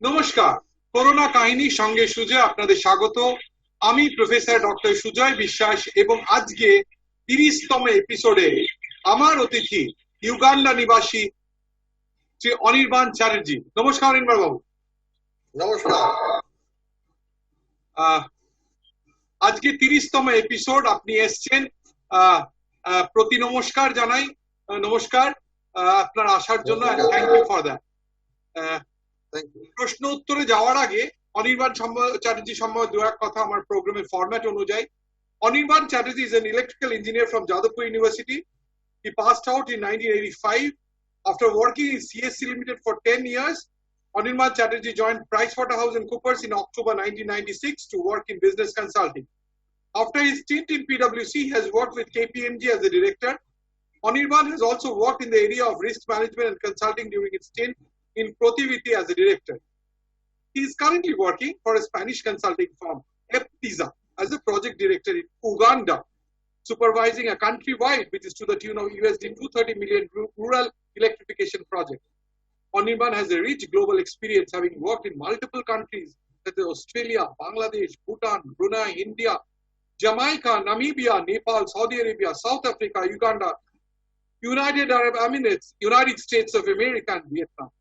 নমস্কার। করোনা কাহিনী সঙ্গে সুজয় আপনাদের স্বাগত। আমি প্রফেসর ডক্টর সুজয় বিশ্বাস এবং আজকে 30তম এপিসোডে আমার অতিথি ইউগান্ডা নিবাসী শ্রী অনির্বাণ চ্যাটার্জি। নমস্কার অনির্বাণ বাবু। নমস্কার। আজকে 30তম এপিসোড আপনি এসছেন, প্রতি নমস্কার জানাই। নমস্কার আপনার আসার জন্য, থ্যাংক ইউ ফর দ্যাট। প্রশ্ন উত্তরে যাওয়ার আগে অনির্বাণ চ্যাটার্জি সম্বন্ধে দু এক কথা আমার প্রোগ্রামের ফরম্যাট অনুযায়ী। Anirban Chatterjee is an electrical engineer from Jadavpur University. He passed out in 1985. After working in CSC Limited for 10 years, Anirban Chatterjee joined PricewaterhouseCoopers in October 1996 to work in business consulting. After his stint in PwC, he has worked with KPMG as a director. Anirban has also worked in the area of risk management and consulting during his stint in Protiviti as a director. He is currently working for a Spanish consulting firm, Eptiza, as a project director in Uganda, supervising a countrywide, which is to the tune of USD 230 million rural electrification project. Anirban has a rich global experience, having worked in multiple countries such as Australia, Bangladesh, Bhutan, Brunei, India, Jamaica, Namibia, Nepal, Saudi Arabia, South Africa, Uganda, United Arab Emirates, United States of America, and Vietnam.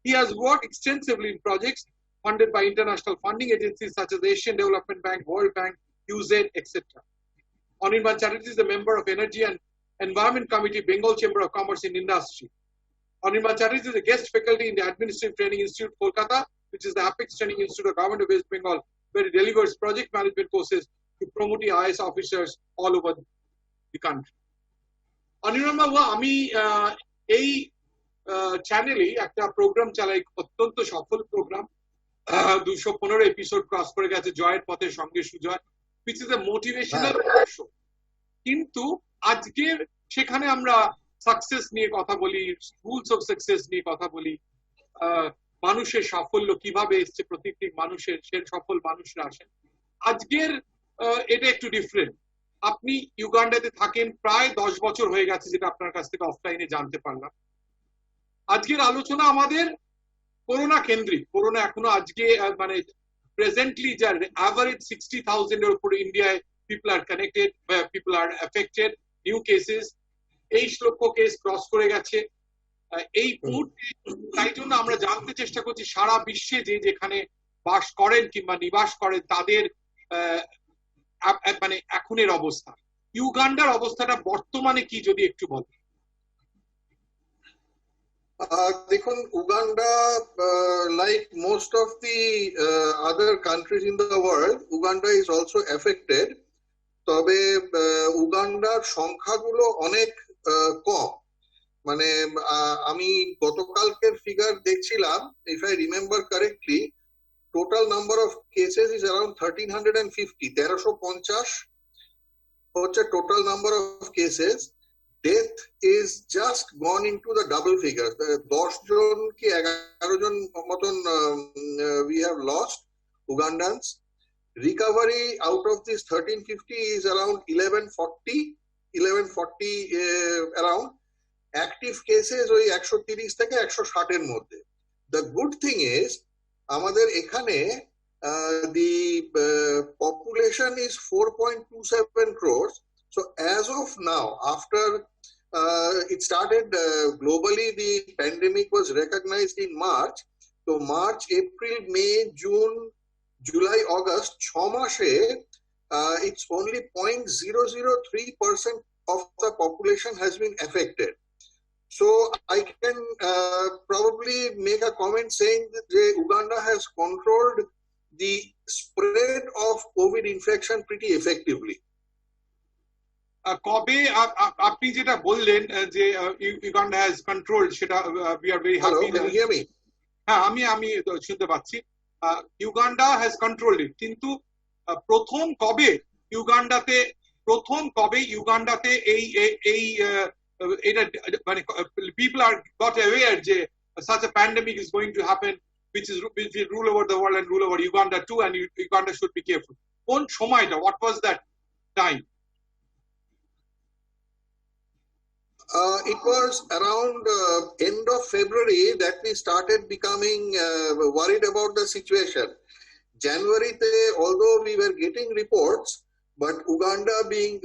He has worked extensively in projects funded by international funding agencies such as Asian Development Bank, World Bank, UZ, etc. Anirban Chatterjee is a member of Energy and Environment Committee, Bengal Chamber of Commerce and Industry. Anirban Chatterjee is a guest faculty in the Administrative Training Institute, Kolkata, which is the Apex Training Institute of Government of West Bengal, where it delivers project management courses to promote IAS officers all over the country. Anirban বাবু, আমি এই চ্যানেলে একটা programme চালাই, অত্যন্ত সফল programme, 215 episode cross করে গেছে, জয়ের পথে সঙ্গে Sujoy, which is a motivational show. কিন্তু আজকের সেখানে আমরা সাকসেস নিয়ে কথা বলি, রুলস অফ সাকসেস নিয়ে কথা বলি, মানুষের সাফল্য কিভাবে এসছে, প্রত্যেকটি মানুষের সে সফল মানুষরা আসেন। আজকের এটা একটু ডিফারেন্ট। আপনি ইউগান্ডাতে থাকেন প্রায় 10 বছর হয়ে গেছে, যেটা আপনার কাছ থেকে অফলাইনে জানতে পারলাম। আজকের আলোচনা আমাদের করোনা কেন্দ্রিক। করোনা এখনো আজকে মানে প্রেজেন্টলি যার অ্যাভারেজ 60,000 এর উপরে ইন্ডিয়ায় people are connected, people are affected, new cases 23 lakh case cross করে গেছে এই মুহূর্তে। তাই জন্য আমরা জানতে চেষ্টা করছি সারা বিশ্বে যে যেখানে বাস করেন কিংবা নিবাস করেন তাদের মানে এখনের অবস্থা, ইউগান্ডার অবস্থাটা বর্তমানে কি যদি একটু বলেন। দেখুন, Uganda, like most of the other countries in the world, Uganda is also affected. তবে উগান্ডার সংখ্যাগুলো অনেক কম। মানে আমি গতকালকের ফিগার দেখছিলাম, if I remember correctly, total number of cases is around 1350, 1350 হচ্ছে total number of cases. Death is just gone into the double figures. 10 জন কি 11 জন মতন we have lost Ugandans. Recovery out of this 1350 is around 1140 around. Active cases ওই 130 থেকে 160 এর মধ্যে। The good thing is আমাদের এখানে the population is 4.27 crores. So as of now, after it started globally, the pandemic was recognized in March. So March, April, May, June, July, August, 6 মাসে it's only 0.003% of the population has been affected. So I can probably make a comment saying that Uganda has controlled the spread of COVID infection pretty effectively. কবে আপনি যেটা বললেন যে Uganda has controlled, সেটা we are very happy. Hello, can you hear me? হ্যাঁ, আমি শুনতে পাচ্ছি। ইউগান্ডা হ্যাজ কন্ট্রোলড ইট, কিন্তু প্রথম কবে ইউগান্ডাতে এই এটা মানে people are got aware যে such a pandemic is going to happen which will rule over the world and rule over Uganda too, and Uganda should be careful. কোন সময়টা, what was that time? It was around end of February that we started becoming worried about the situation. January, although we were getting reports, but Uganda being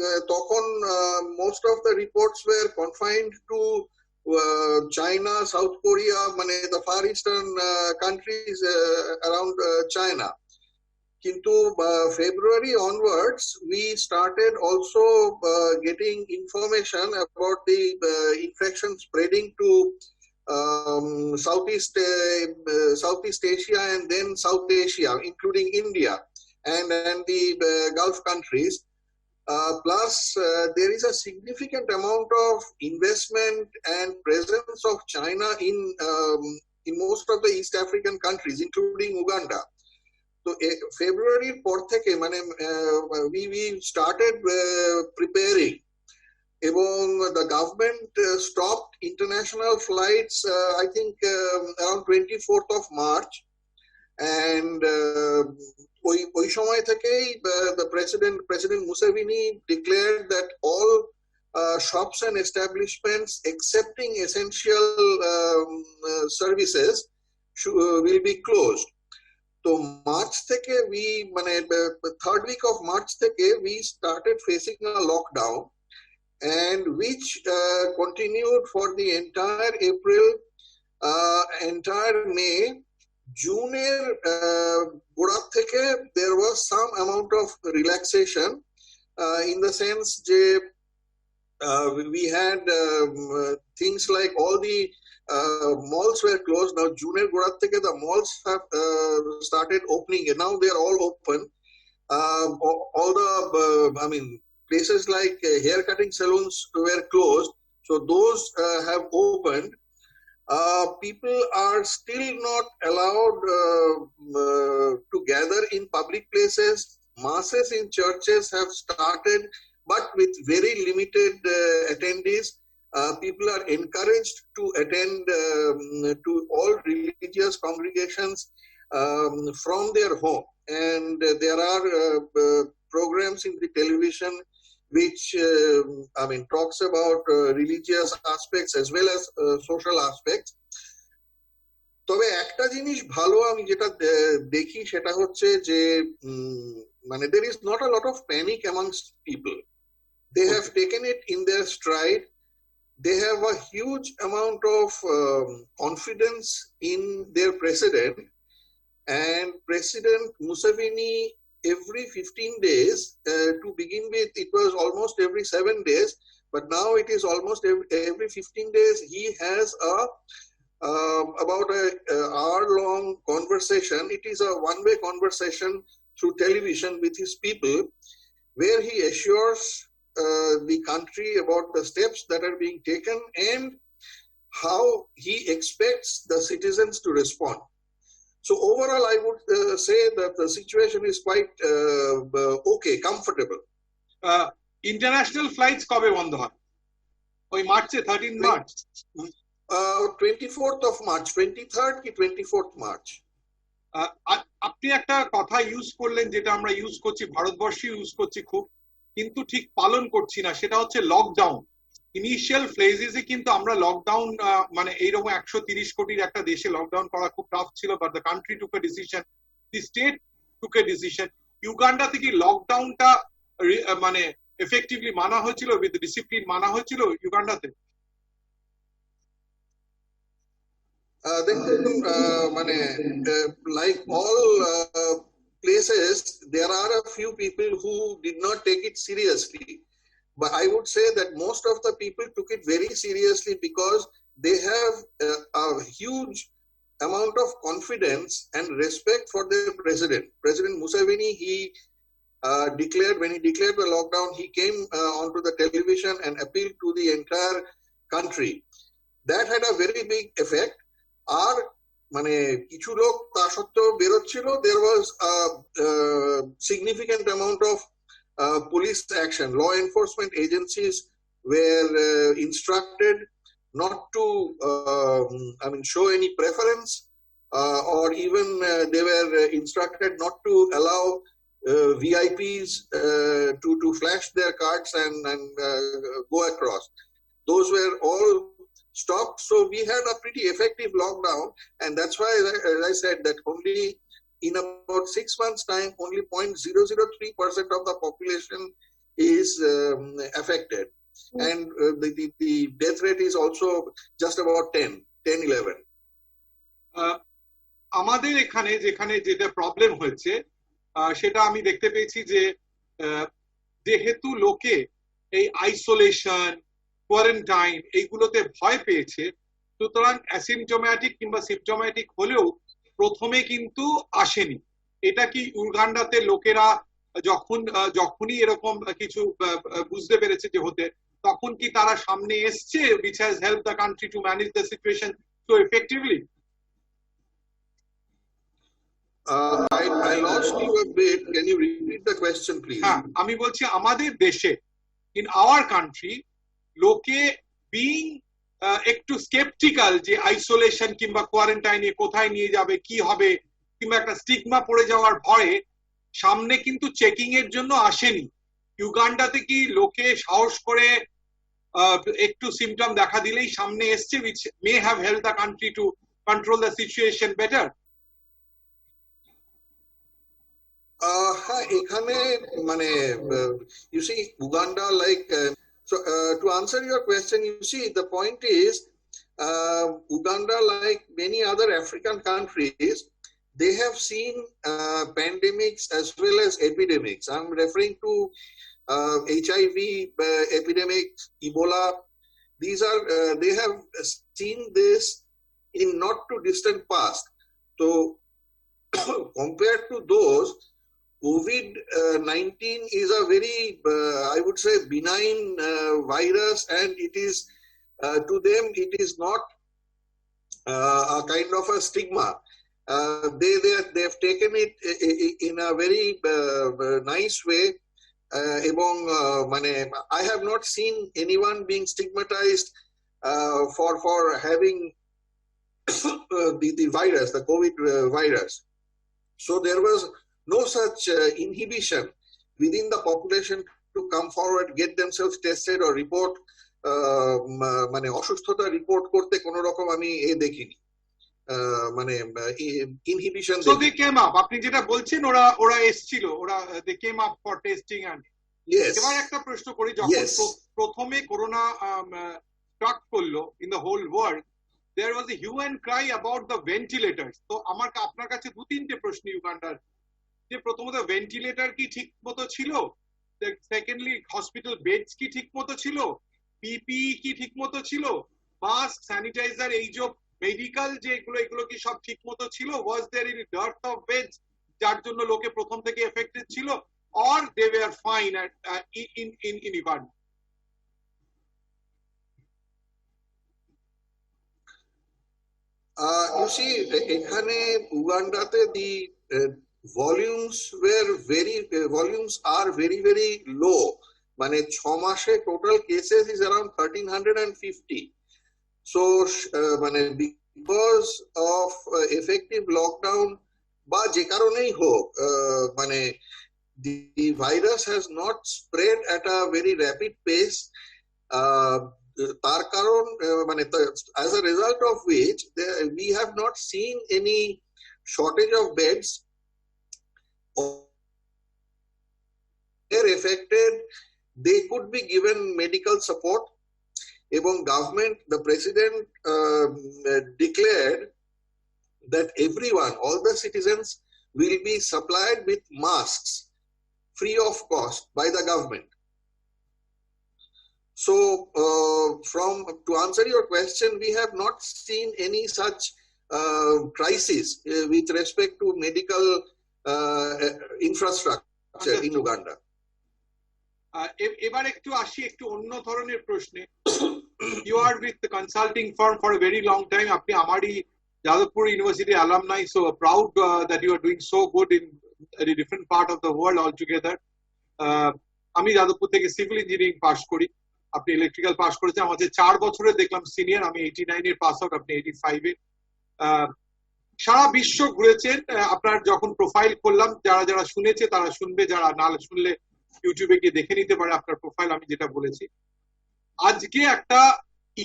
most of the reports were confined to China, South Korea, the Far Eastern countries around China. Into February onwards, we started also getting information about the infection spreading to Southeast Asia and then South Asia, including India and the Gulf countries. Plus, there is a significant amount of investment and presence of China in most of the East African countries, including Uganda. So February পর থেকে we started preparing, এবং the government stopped international flights I think around 24th of March, and ওই সময় থেকেই the President Museveni declared that all shops and establishments excepting essential services will be closed. So March থেকে third week of March থেকে we started facing a lockdown, and which continued for the entire April, entire May. June গোড়ার থেকে there was some amount of relaxation in the sense that we had things like all the malls were closed. Now June গোড়ার থেকে the malls have started opening, and now they are all open. All the places like hair cutting salons were closed, so those have opened. People are still not allowed to gather in public places. Masses in churches have started, but with very limited attendees. People are encouraged to attend to all religious congregations from their home, and there are programs in the television which talks about religious aspects as well as social aspects. তবে একটা জিনিস ভালো আমি যেটা দেখি সেটা হচ্ছে যে there is not a lot of panic amongst people. They have taken it in their stride. They have a huge amount of confidence in their president, and President Museveni, every 15 days, to begin with, it was almost every 7 days, but now it is almost every 15 days, he has about an hour-long conversation. It is a one-way conversation through television with his people, where he assures the country about the steps that are being taken and how he expects the citizens to respond. So overall, I would say that the situation is quite okay, comfortable. International flights কবে বন্ধ হয়? ওই মার্চে 13 March? 24th of March, 23rd কি 24th March. আপনি একটা কথা use করলেন যেটা আমরা ইউজ করছি, ভারতবর্ষে ইউজ করছি খুব, কিন্তু ঠিক পালন করছি না, সেটা হচ্ছে লকডাউন। ইনিশিয়াল ফেজেসে কিন্তু আমরা লকডাউন এইরকম 130 কোটির একটা দেশে লকডাউন করা খুব টাফ ছিল, but the country took a decision, the state took a decision. Uganda থেকে লকডাউনটা এফেক্টিভলি মানা হয়েছিল, উইথ ডিসিপ্লিন মানা হয়েছিল ইউগান্ডাতে? Like all places, there are a few people who did not take it seriously. But I would say that most of the people took it very seriously because they have a huge amount of confidence and respect for their president. President Museveni, when he declared the lockdown, he came onto the television and appealed to the entire country. That had a very big effect. আর কিছু লোক তা সত্ত্বেও বেরোচ্ছিল, there was a significant amount of police action. Law enforcement agencies were instructed not to show any preference, or even they were instructed not to allow VIPs to flash their cards and go across. those were all stopped. So we had a pretty effective lockdown, and that's why, as I said, that only in about 6 months' time, only 0.003% of the population is affected. And the death rate is also just about 10-11. আমাদের এখানে যেখানে যেটা problem হয়েছে সেটা আমি দেখতে পেয়েছি যে যেহেতু লোকে এই আইসোলেশন কোয়ারেন্টাইন এইগুলোতে ভয় পেয়েছে, সুতরাং অ্যাসিমটোম্যাটিক কিংবা সিমটোম্যাটিক হলেও প্রথমে কিন্তু আসেনি। এটা কি উগান্ডাতে লোকেরা যখনই এরকম কিছু বুঝতে পেরেছে যে হতে, তখন কি তারা সামনে এসছে, which has helped the country to manage the situation so effectively? I lost you a bit. Can you repeat the question, please? হ্যাঁ, আমি বলছি আমাদের দেশে, in our country, লোকে being একটু স্কেপটিক্যাল যে আইসোলেশন কিংবা কোয়ারেন্টাইনে কোথায় নিয়ে যাবে, কি হবে, কিংবা একটা স্টিগমা পড়ে যাওয়ার ভয়ে সামনে কিন্তু চেকিং এর জন্য আসেনি। ইউগান্ডাতে কি লোকে সাহস করে একটু সিমটম দেখা দিলেই সামনে এসছে, which may have helped the country to control the situation better? এখানে মানে you see Uganda, like so to answer your question, you see the point is Uganda, like many other African countries, they have seen pandemics as well as epidemics. I'm referring to HIV epidemics, Ebola. These are they have seen this in not too distant past. So compared to those, COVID-19 is a very, I would say, benign virus, and it is, to them, it is not a kind of a stigma. They have taken it in a very nice way. এবং মানে I have not seen anyone being stigmatized for having the virus, the COVID virus. So there was no such inhibition within the population to come forward, get themselves tested or report মানে অসুস্থতা report করতে কোন রকম আমি দেখিনি, মানে inhibition. So they came up, আপনি যেটা বলছেন, ওরা এসেছিল, they came up for testing and yes. এবার একটা প্রশ্ন করি, যখন প্রথমে করোনা স্ট্রাক করলো in the whole world, there was a hue and cry about the ventilators. তো আপনার কাছে দু তিনটে প্রশ্ন ইউগান্ডার, যে প্রথমত ভেন্টিলেটর কি ঠিক মতো ছিল, সেকেন্ডলি হসপিটাল বেডস কি ঠিক মতো ছিল, পিপিই কি ঠিক মতো ছিল, মাস্ক, স্যানিটাইজার, এই যে মেডিকেল যে এগুলো কি সব ঠিক মতো ছিল? Was there any dearth of beds যার জন্য লোকে প্রথম থেকে এফেক্টেড ছিল, or they were fine in Uganda? You see, এখানে উগান্ডাতে the volumes are very, very low. মানে 6 মাসে total cases is around 1350. So মানে because of effective lockdown বা যে কারণেই হোক, মানে the virus has not spread at a very rapid pace. তার কারণ মানে as a result of which we have not seen any shortage of beds. They're affected, they could be given medical support. এবং government, the president declared that everyone, all the citizens will be supplied with masks free of cost by the government. So to answer your question, we have not seen any such crisis with respect to medical infrastructure in Uganda. এবার একটু আসি একটু অন্য ধরনের প্রশ্নে। You are with the consulting firm for a very long time. আপনি আমারই Jadavpur university alumni, so proud that you are doing so good in a different part of the world altogether. আমি যাদবপুর থেকে সিভিল ইঞ্জিনিয়ারিং পাস করি, আপনি electrical pass করেছেন। আমাদের 4 বছরের দেখলাম সিনিয়র, আমি 89 এর পাস আউট, আপনি 85 এ। সারা বিশ্ব ঘুরেছেন। আপনার যখন প্রোফাইল করলাম, যারা যারা শুনেছে তারা শুনবে, যারা না শুনলে ইউটিউবে গিয়ে দেখে নিতে পারে আপনার প্রোফাইল, আমি যেটা বলেছি। আজকে একটা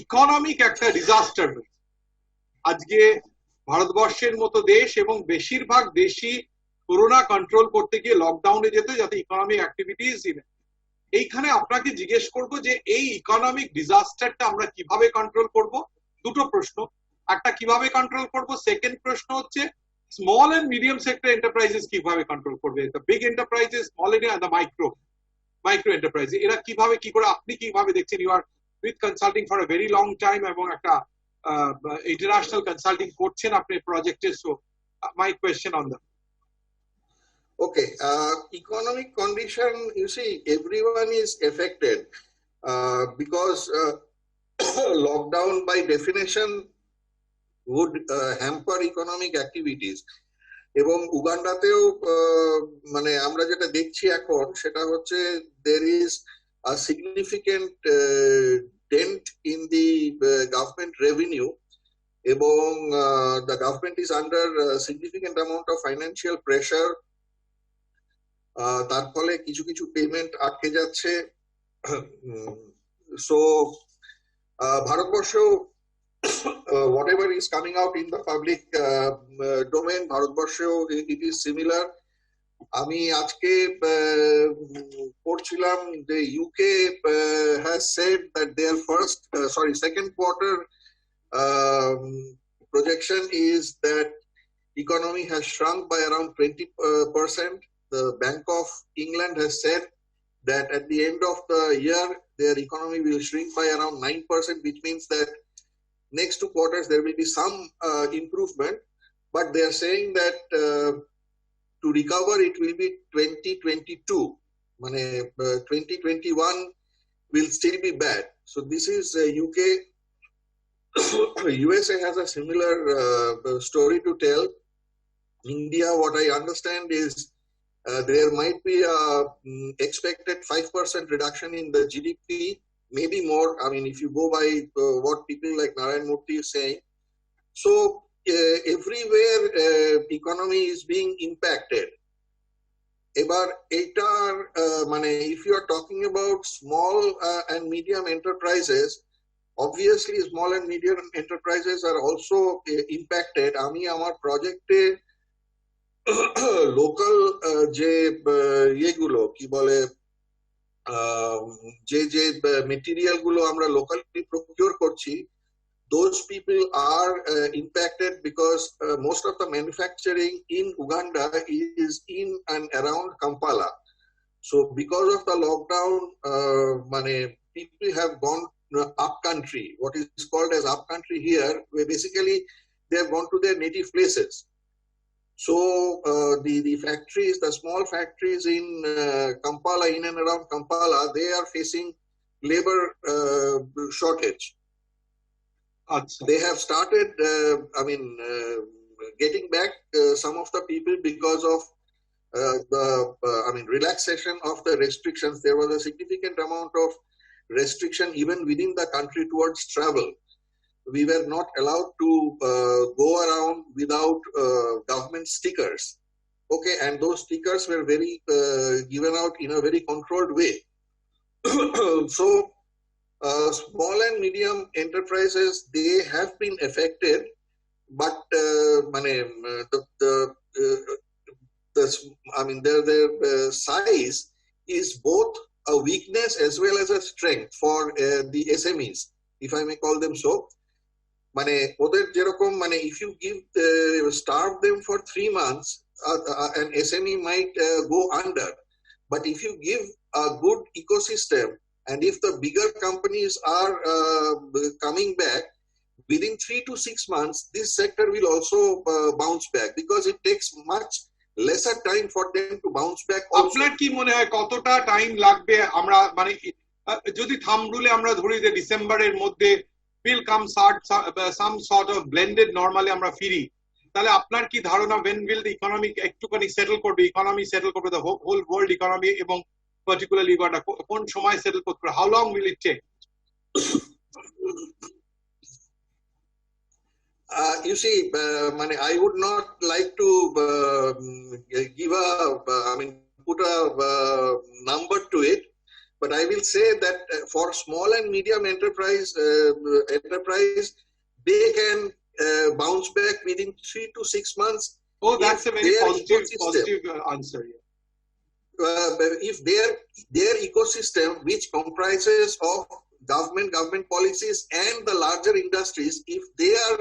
ইকোনমিক একটা ডিজাস্টার হয়েছে। আজকে ভারতবর্ষের মতো দেশ এবং বেশিরভাগ দেশই করোনা কন্ট্রোল করতে গিয়ে লকডাউনে যেত যাতে ইকোনমিক অ্যাক্টিভিটিস এইখানে আপনাকে জিজ্ঞেস করব যে এই ইকোনমিক ডিজাস্টারটা আমরা কিভাবে কন্ট্রোল করব। দুটো প্রশ্ন, একটা কিভাবে কন্ট্রোল করব, সেকেন্ড প্রশ্ন হচ্ছে small and medium sector enterprises কিভাবে কন্ট্রোল করবে, the big enterprises, small and the micro enterprise, এরা কিভাবে কি করে, আপনি কিভাবে দেখছেন? You are with consulting for a very long time এবং একটা ইন্টারন্যাশনাল কনসাল্টিং করছেন আপনি প্রজেক্টে। So my question on that. Okay, economic condition, you see, everyone is affected because lockdown by definition would hamper economic activities. এবং উগান্ডাতেও মানে আমরা যেটা দেখছি এখন সেটা হচ্ছে there is a significant dent in the government revenue এবং the government is under a significant amount of financial pressure. তার ফলে কিছু কিছু পেমেন্ট আটকে যাচ্ছে। সো ভারতবর্ষেও whatever is coming out in the public domain, ভারতবর্ষেও it is similar. আমি আজকে পড়ছিলাম যে UK has said that their second quarter projection is that economy has shrunk by around 20%. The Bank of England has said that at the end of the year, their economy will shrink by around 9%, which means that next 2 quarters there will be some improvement. But they are saying that to recover it will be 2022. 2021 will still be bad. So this is UK. USA has a similar story to tell. India, what I understand is there might be a expected 5% reduction in the GDP, maybe more. I mean, if you go by what people like Narayan Murthy is saying. So everywhere economy is being impacted. Ebar etar if you are talking about small and medium enterprises, obviously small and medium enterprises are also impacted. Ami amar project local যে ইয়েগুলো কি বলে যে যে material গুলো আমরা locally procure করছি, those people are impacted because most of the manufacturing in Uganda is in and around Kampala. So because of the lockdown, people have gone up country, what is called as up country here, where basically they have gone to their native places. So the factories, the small factories in Kampala, in and around Kampala, they are facing labor shortage. They have started, getting back some of the people because of relaxation of the restrictions. There was a significant amount of restriction even within the country towards travel. We were not allowed to go around without government stickers. Okay, and those stickers were very given out in a very controlled way. So small and medium enterprises, they have been affected, but their size is both a weakness as well as a strength for the SMEs, if I may call them so. If you starve them for 3 months, an SME might go under. But if you give a good ecosystem, and if the bigger companies are coming back, within 3 to 6 months, this sector will also bounce back, because it takes much lesser time for them to bounce back. আপনার কি মনে হয় কতটা time লাগবে? আমরা যদি thumb রুলে আমরা ধরি যে ডিসেম্বরের মধ্যে will come some sort of blended normally আমরা ফিরি, তাহলে আপনার কি ধারণা when will the economic একটুখানি সেটেল করবে, ইকোনমি সেটেল করবে, the whole world economy এবং particularly Uganda কোন সময় সেটেল করতে পারে? how long will it take? You see, I would not like to give put a number to it, But I will say that for small and medium enterprise, they can bounce back within 3 to 6 months. Oh, that's a very positive answer. If their ecosystem, which comprises of government policies and the larger industries, if they are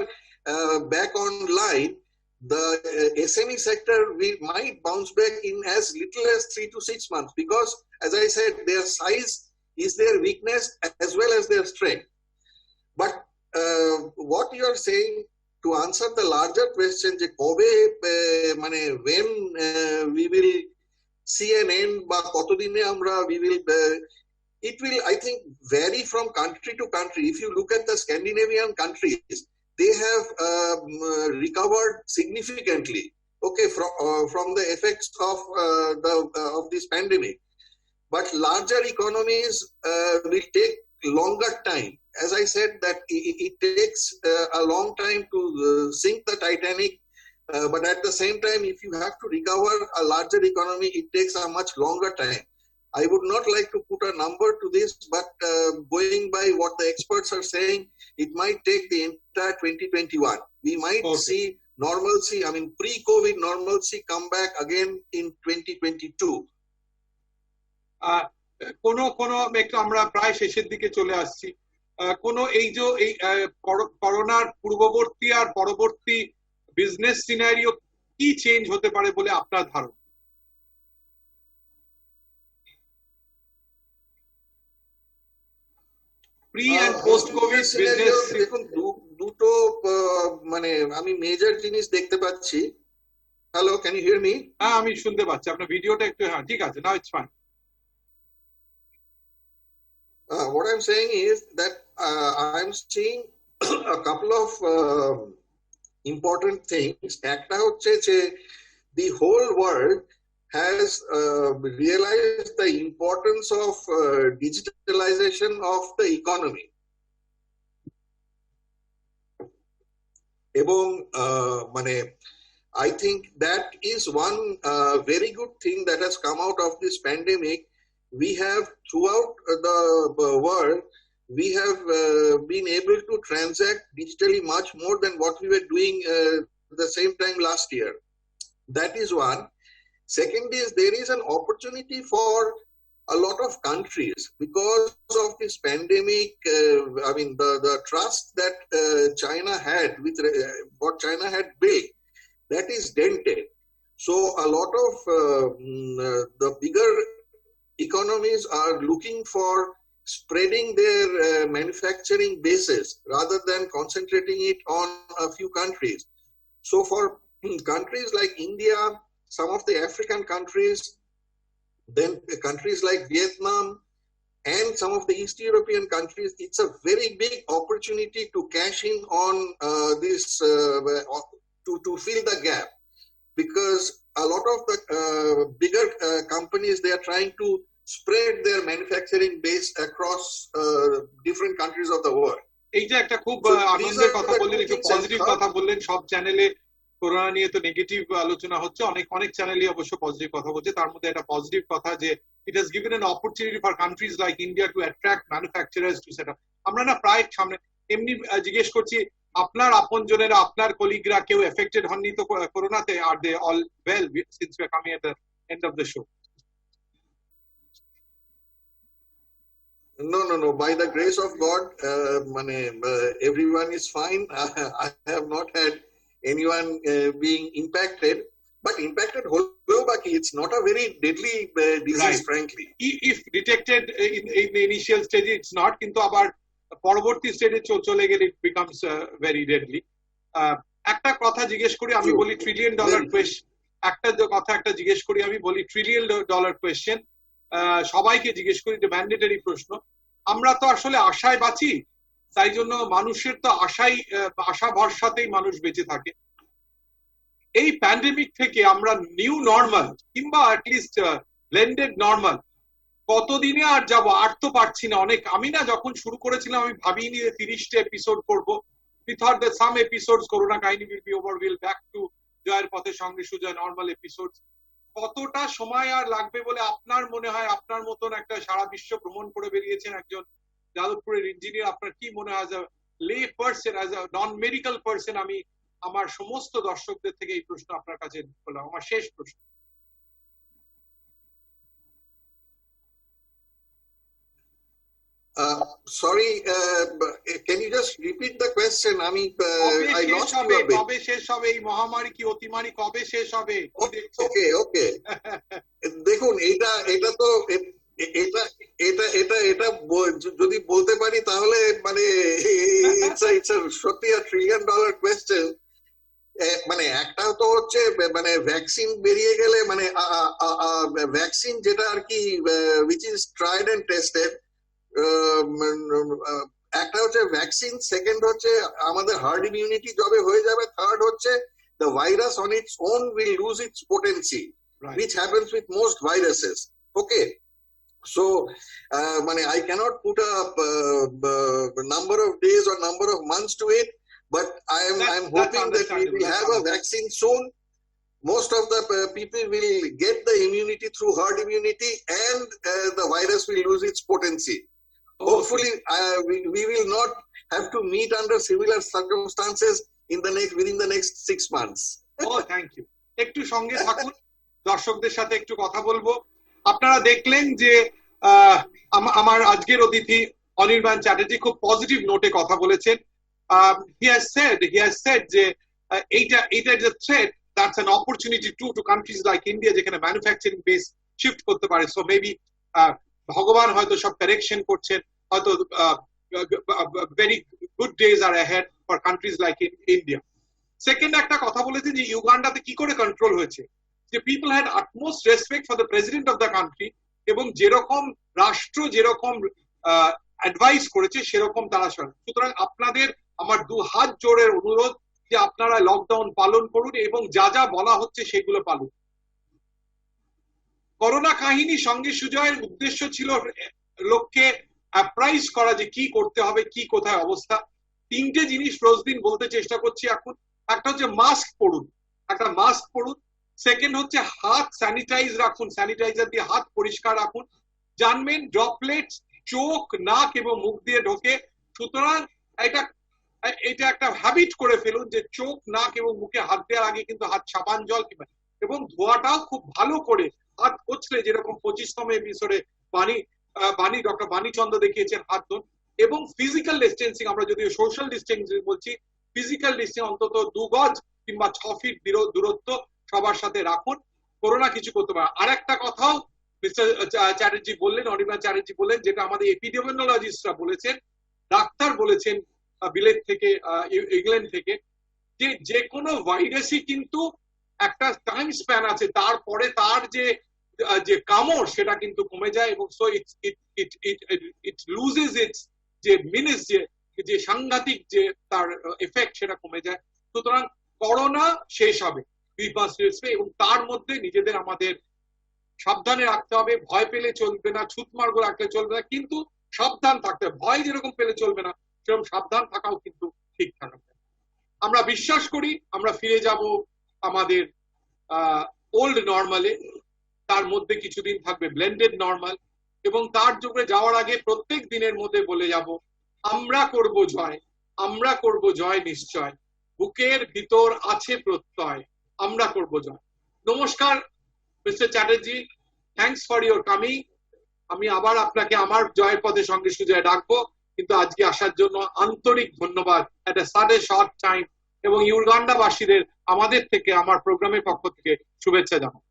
back online, the SME sector might bounce back in as little as 3 to 6 months, because as I said, their size is their weakness as well as their strength. But what you are saying, to answer the larger question, when we will see an end, it will, I think, vary from country to country. If you look at the Scandinavian countries, they have recovered significantly, okay, from the effects of this pandemic. But larger economies will take longer time. As I said, that it takes a long time to sink the Titanic, but at the same time, if you have to recover a larger economy, it takes a much longer time. I would not like to put a number to this, but going by what the experts are saying, it might take the entire 2021. We might see normalcy, I mean pre-COVID normalcy, come back again in 2022. আমরা প্রায় শেষের দিকে চলে আসছি। কোন এই যে এই করোনার পূর্ববর্তী আর পরবর্তী বিজনেস সিনারিও কি চেঞ্জ হতে পারে বলে আপনার ধারণা? Pre and post COVID business, দেখুন দুটো মানে আমি মেজর জিনিস দেখতে পাচ্ছি। Hello, can you hear me? হ্যাঁ, আমি শুনতে পাচ্ছি। আপনার ভিডিওটা একটু, হ্যাঁ ঠিক আছে, now it's fine. What I'm saying is that I'm seeing a couple of important things. Ekta hocche je the whole world has realized the importance of digitalization of the economy. Ebong I think that is one very good thing that has come out of this pandemic. We have, throughout the world, we have been able to transact digitally much more than what we were doing the same time last year. That is one. Second is, there is an opportunity for a lot of countries because of this pandemic. I mean, the trust that China had with what China had built, that is dented. So a lot of the bigger economies are looking for spreading their manufacturing bases rather than concentrating it on a few countries. So for countries like India, some of the African countries, then countries like Vietnam and some of the East European countries, it's a very big opportunity to cash in on this, to fill the gap, because a lot of the bigger companies, they are trying to spread their manufacturing base across different countries of the world. এই যে একটা খুব আনন্দের কথা বললেন, একটু positive কথা বললেন। সব চ্যানেলে করোনা নিয়ে তো নেগেটিভ আলোচনা হচ্ছে, অনেক চ্যানেলই অবশ্য পজিটিভ কথা বলছে। তার মধ্যে একটা পজিটিভ কথা যে it has given an opportunity for countries like India to attract manufacturers to set up. আমরা না প্রায় সামনে এমনি জিজ্ঞেস করছি, আপনার আপনজনেরা, আপনার কলিগরা কেউ এফেক্টেড হননি তো করোনাতে? Are they all well since we are coming at the end of the show? No. By the grace of God, everyone is fine. I have not had anyone being impacted, but impacted holeও বাকি, it's not a very deadly disease, right, frankly. If detected in the initial stage, it's not, কিন্তু আবার পরবর্তী স্টেজে চলে গেলে it becomes very deadly. একটা কথা জিজ্ঞেস করি, আমি বলি ট্রিলিয়ন ডলার কোয়েশ্চেন। একটা জিজ্ঞেস করি, আমি বলি ট্রিলিয়ন ডলার কোয়েশ্চেন। সবাইকে জিজ্ঞেস করি, যে ম্যান্ডেটরি প্রশ্ন। আমরা তো আসলে আশায় বাঁচি, তাই জন্য মানুষের তো আশা ভরসাতেই মানুষ বেঁচে থাকে। এই প্যান্ডেমিক থেকে আমরা নিউ নর্মাল কিংবা অ্যাটলিস্ট ব্লেন্ডেড নর্মাল কতদিনে আর যাবো? আর তো পারছি না। আমি না যখন শুরু করেছিলাম, আমি ভাবিনি যে 30টা এপিসোড করবো। We thought that some episodes corona কাহিনী will be over, we'll back to জয়ের পথে সঙ্গে সুজয় নর্মাল এপিসোডস। কতটা সময় আর লাগবে বলে আপনার মনে হয়? আপনার মতন একটা সারা বিশ্ব ভ্রমণ করে বেরিয়েছেন একজন যাদবপুরের ইঞ্জিনিয়ার, আপনার কি মনে হয়? লে person, as a non medical person, আমি আমার সমস্ত দর্শকদের থেকে এই প্রশ্ন আপনার কাছে করলাম, আমার শেষ প্রশ্ন। Sorry, can you just repeat the question? I lost you a bit. কবে শেষ হবে এই মহামারী, কি অতিমারি কবে শেষ হবে? Okay. দেখুন, এটা তো এটা যদি বলতে পারি তাহলে মানে সত্যি $1 trillion কোয়েশ্চেন। মানে একটা তো হচ্ছে মানে ভ্যাকসিন বেরিয়ে গেলে, মানে ভ্যাকসিন যেটা আর কি which is tried and tested, একটা হচ্ছে ভ্যাকসিন, সেকেন্ড হচ্ছে আমাদের হার্ড ইমিউনিটি যবে হয়ে যাবে, থার্ড হচ্ছে the virus on its own will lose its potency, right, which happens with most viruses. Okay, so মানে I cannot put a number of days or number of months to it, but I'm hoping that we will have a vaccine soon. Most of the people will get the immunity through herd immunity, and the virus will lose its potency. Hopefully, we will not have to meet under similar circumstances within the next 6 months. Oh, thank you. একটু সঙ্গে থাকুন, দর্শকদের সাথে একটু কথা বলবো। আপনারা দেখলেন যে আমার আজকের অতিথি অনির্বাণ চ্যাটার্জি খুব পজিটিভ নোটে কথা বলেছেন। He has said যে এইটা is a threat, that's an opportunity to countries like India যেখানে ম্যানুফ্যাকচারিং বেস শিফট করতে পারে। সো মেবি ভগবান হয়তো সব কারেকশন করছেন, হয়তো very good days are ahead for countries like India. Second একটা কথা বলেছেন যে ইউগান্ডাতে কি করে কন্ট্রোল হয়েছে, যে people had utmost respect for the president of the country, এবং যেরকম রাষ্ট্র যেরকম অ্যাডভাইস করেছে সেরকম তারা শোনে। সুতরাং আপনাদের আমার 2 হাত জোড়ের অনুরোধ যে আপনারা লকডাউন পালন করুন এবং যা যা বলা হচ্ছে সেগুলো পালন। করোনা কাহিনী সঙ্গে সুজয়ের উদ্দেশ্য ছিল লোককে অ্যাপ্রাইজ করা যে কি করতে হবে, কি কোথায় অবস্থা। 3টে জিনিস রোজদিন বলতে চেষ্টা করছি এখন। একটা হচ্ছে মাস্ক পরুন, একটা মাস্ক পরুন। সেকেন্ড হচ্ছে হাত স্যানিটাইজ রাখুন, স্যানিটাইজার দিয়ে হাত পরিষ্কার রাখুন। জানবেন ড্রপলেটস চোখ, নাক এবং মুখ দিয়ে ঢোকে, সুতরাং এটা একটা হ্যাবিট করে ফেলুন যে চোখ, নাক এবং মুখে হাত দেওয়ার আগে কিন্তু হাত সাবান জল এবং ধোয়াটাও খুব ভালো করে হাত পছলে, যেরকম 25তম এপিসোডে ডক্টর বাণীচন্দ্র দেখিয়েছেন হাত ধোন। এবং ফিজিক্যাল ডিস্টেন্সিং, আমরা যদিও সোশ্যাল ডিস্টেন্সিং বলছি, ফিজিক্যাল ডিস্টেন্স অন্তত 2 গজ কিংবা 6 ফিট দূরত্ব সবার সাথে রাখুন, করোনা কিছু করতে পারে। আর একটা কথাও মিস্টার চ্যাটার্জি বললেন, অনির্বাণ চ্যাটার্জি বললেন, যেটা আমাদের এপিডেমিওলজিস্টরা বলেছেন, ডাক্তার বলেছেন বিলেত থেকে, ইংল্যান্ড থেকে, যে কোনো ভাইরাসই কিন্তু একটা টাইম স্প্যান আছে, তারপরে তার যে কামড় সেটা কিন্তু কমে যায়, এবং সো ইট লুজেস ইটস যে মিনিস, যে সাংঘাতিক যে তার এফেক্ট সেটা কমে যায়। সুতরাং করোনা শেষ হবে, এবং তার মধ্যে নিজেদের আমাদের সাবধানে রাখতে হবে। ভয় পেলে চলবে না, ছুতমার্গ রাখলে চলবে না, কিন্তু সাবধান থাকতে হবে। ভয় যেরকম পেলে চলবে না, সেরকম সাবধান থাকাও কিন্তু ঠিক থাকবে। আমরা বিশ্বাস করি আমরা ফিরে যাব আমাদের ওল্ড নর্মালে, তার মধ্যে কিছুদিন থাকবে ব্লেন্ডেড নর্মাল, এবং তার যুগে যাওয়ার আগে প্রত্যেক দিনের মধ্যে বলে যাব আমরা করব জয়, আমরা করব জয় নিশ্চয়, বুকের ভিতর আছে প্রত্যয়, আমরা করব জয়। নমস্কার mister Chatterjee, thanks for your coming. আমি আবার আপনাকে আমার জয়ের পথে সঙ্গে সুজয় ডাকবো, কিন্তু আজকে আসার জন্য আন্তরিক ধন্যবাদ। এট আ সাডেন শর্ট টাইম, এবং ইউগান্ডাবাসীদের আমাদের থেকে, আমার প্রোগ্রামের পক্ষ থেকে শুভেচ্ছা জানাই।